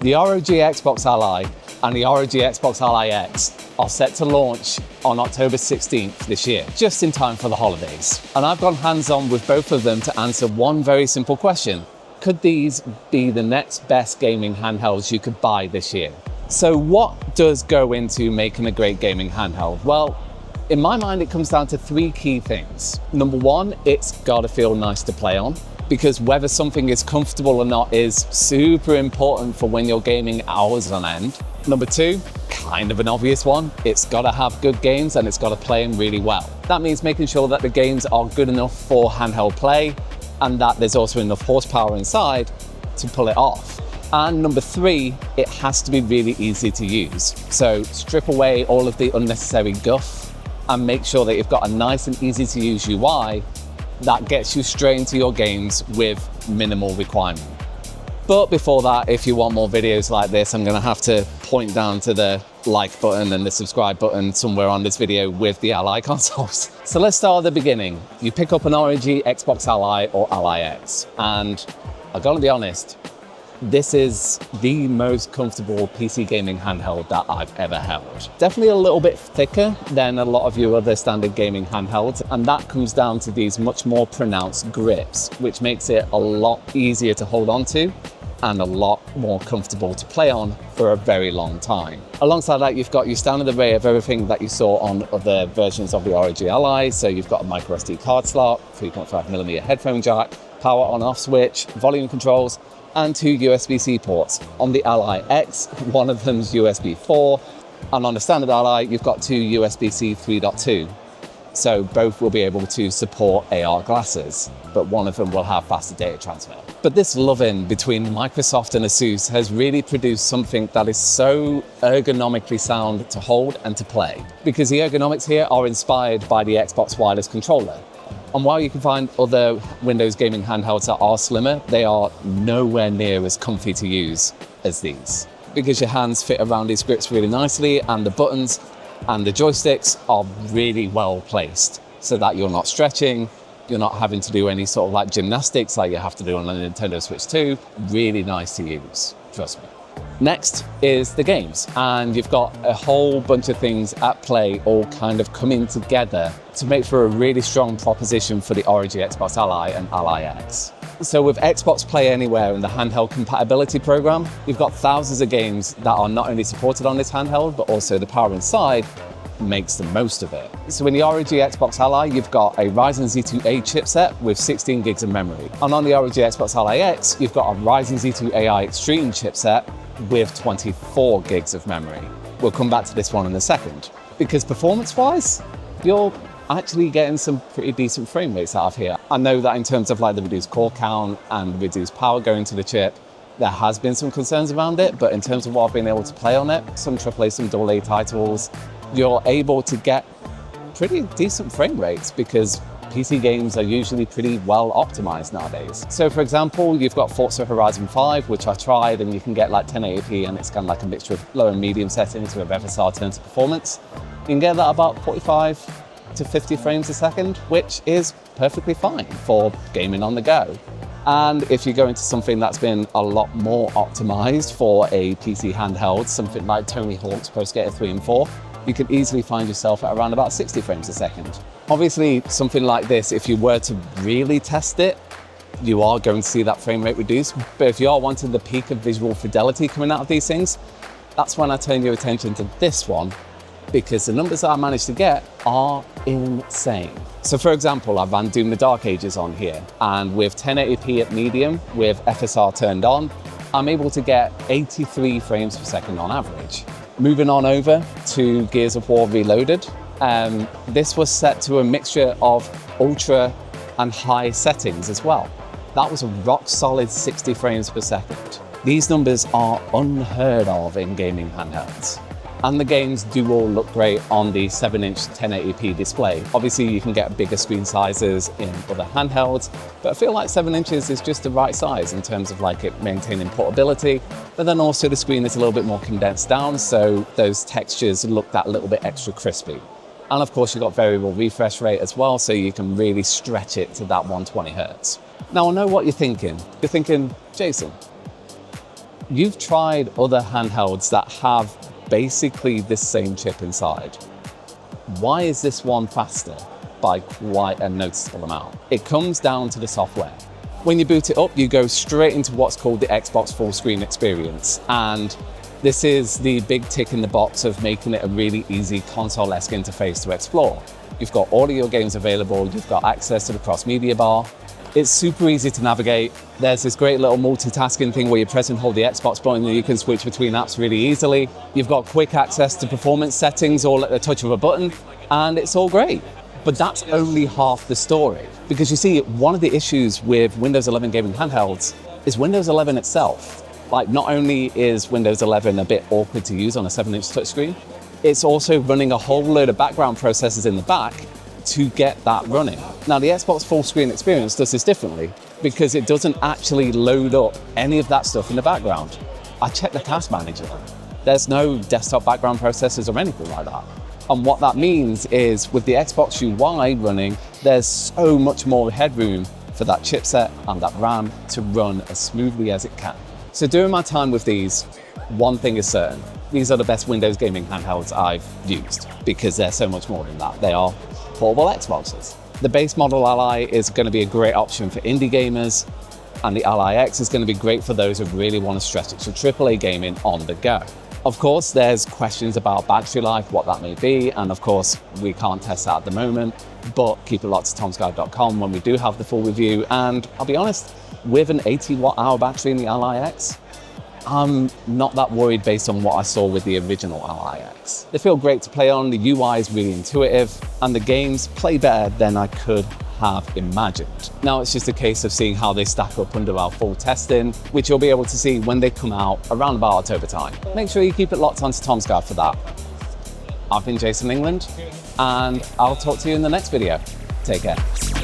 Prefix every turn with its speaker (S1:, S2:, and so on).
S1: The ROG Xbox Ally and the ROG Xbox Ally X are set to launch on October 16th this year, just in time for the holidays. And I've gone hands-on with both of them to answer one very simple question. Could these be the next best gaming handhelds you could buy this year? So what does go into making a great gaming handheld? Well, in my mind, it comes down to three key things. Number one, it's gotta feel nice to play on, because whether something is comfortable or not is super important for when you're gaming hours on end. Number two, kind of an obvious one, it's gotta have good games and it's gotta play them really well. That means making sure that the games are good enough for handheld play and that there's also enough horsepower inside to pull it off. And number three, it has to be really easy to use. So strip away all of the unnecessary guff and make sure that you've got a nice and easy to use UI that gets you straight into your games with minimal requirement. But before that, if you want more videos like this, I'm gonna have to point down to the like button and the subscribe button somewhere on this video with the Ally consoles. So let's start at the beginning. You pick up an ROG Xbox Ally or Ally X, and I gotta be honest, this is the most comfortable PC gaming handheld that I've ever held. Definitely a little bit thicker than a lot of your other standard gaming handhelds, and that comes down to these much more pronounced grips, which makes it a lot easier to hold on to and a lot more comfortable to play on for a very long time. Alongside that, you've got your standard array of everything that you saw on other versions of the ROG Ally. So you've got a micro SD card slot, 3.5mm headphone jack, power on off switch, volume controls, and two USB-C ports. On the Ally X, one of them's USB 4, and on the standard Ally, you've got two USB-C 3.2. So both will be able to support AR glasses, but one of them will have faster data transfer. But this love-in between Microsoft and ASUS has really produced something that is so ergonomically sound to hold and to play, because the ergonomics here are inspired by the Xbox wireless controller. And while you can find other Windows gaming handhelds that are slimmer, they are nowhere near as comfy to use as these, because your hands fit around these grips really nicely, and the buttons and the joysticks are really well placed so that you're not stretching, you're not having to do any sort of like gymnastics like you have to do on a Nintendo Switch 2. Really nice to use, trust me. Next is the games, and you've got a whole bunch of things at play all kind of coming together to make for a really strong proposition for the ROG Xbox Ally and Ally X. So with Xbox Play Anywhere and the handheld compatibility program, you've got thousands of games that are not only supported on this handheld, but also the power inside makes the most of it. So in the ROG Xbox Ally, you've got a Ryzen Z2A chipset with 16 gigs of memory. And on the ROG Xbox Ally X, you've got a Ryzen Z2 AI Extreme chipset with 24 gigs of memory. We'll come back to this one in a second, because performance-wise, you're actually getting some pretty decent frame rates out of here. I know that in terms of like the reduced core count and reduced power going to the chip, there has been some concerns around it, but in terms of what I've been able to play on it, some AAA, some AA titles, you're able to get pretty decent frame rates because PC games are usually pretty well optimized nowadays. So for example, you've got Forza Horizon 5, which I tried, and you can get like 1080p, and it's kind of like a mixture of low and medium settings with FSR turned to performance. You can get that about 45 to 50 frames a second, which is perfectly fine for gaming on the go. And if you go into something that's been a lot more optimized for a PC handheld, something like Tony Hawk's Pro Skater 3 and 4, you can easily find yourself at around about 60 frames a second. Obviously, something like this, if you were to really test it, you are going to see that frame rate reduce. But if you are wanting the peak of visual fidelity coming out of these things, that's when I turn your attention to this one, because the numbers that I managed to get are insane. So for example, I've ran Doom the Dark Ages on here, and with 1080p at medium, with FSR turned on, I'm able to get 83 frames per second on average. Moving on over to Gears of War Reloaded, this was set to a mixture of ultra and high settings as well. That was a rock solid 60 frames per second. These numbers are unheard of in gaming handhelds. And the games do all look great on the 7-inch 1080p display. Obviously, you can get bigger screen sizes in other handhelds, but I feel like 7 inches is just the right size in terms of like it maintaining portability, but then also the screen is a little bit more condensed down, so those textures look that little bit extra crispy. And of course, you've got variable refresh rate as well, so you can really stretch it to that 120 Hertz. Now, I know what you're thinking. You're thinking, Jason, You've tried other handhelds that have basically this same chip inside. Why is this one faster by quite a noticeable amount? It comes down to the software. When you boot it up, you go straight into what's called the Xbox full screen experience. And this is the big tick in the box of making it a really easy console-esque interface to explore. You've got all of your games available, you've got access to the cross-media bar. It's super easy to navigate. There's this great little multitasking thing where you press and hold the Xbox button and you can switch between apps really easily. You've got quick access to performance settings all at the touch of a button, and it's all great. But that's only half the story. Because you see, one of the issues with Windows 11 gaming handhelds is Windows 11 itself. Like, not only is Windows 11 a bit awkward to use on a 7-inch touchscreen, it's also running a whole load of background processes in the back to get that running. Now, the Xbox full screen experience does this differently because it doesn't actually load up any of that stuff in the background. I checked the task manager. There's no desktop background processes or anything like that. And what that means is with the Xbox UI running, there's so much more headroom for that chipset and that RAM to run as smoothly as it can. So during my time with these, one thing is certain. These are the best Windows gaming handhelds I've used because they're so much more than that. They are portable Xboxes. The base model Ally is going to be a great option for indie gamers, and the Ally X is going to be great for those who really want to stretch it to AAA gaming on the go. Of course, there's questions about battery life, what that may be, and of course, we can't test that at the moment, but keep it locked to tomsguide.com when we do have the full review. And I'll be honest, with an 80 watt-hour battery in the Ally X, I'm not that worried based on what I saw with the original Ally X. They feel great to play on, the UI is really intuitive, and the games play better than I could have imagined. Now it's just a case of seeing how they stack up under our full testing, which you'll be able to see when they come out around about October time. Make sure you keep it locked onto Tom's Guide for that. I've been Jason England, and I'll talk to you in the next video. Take care.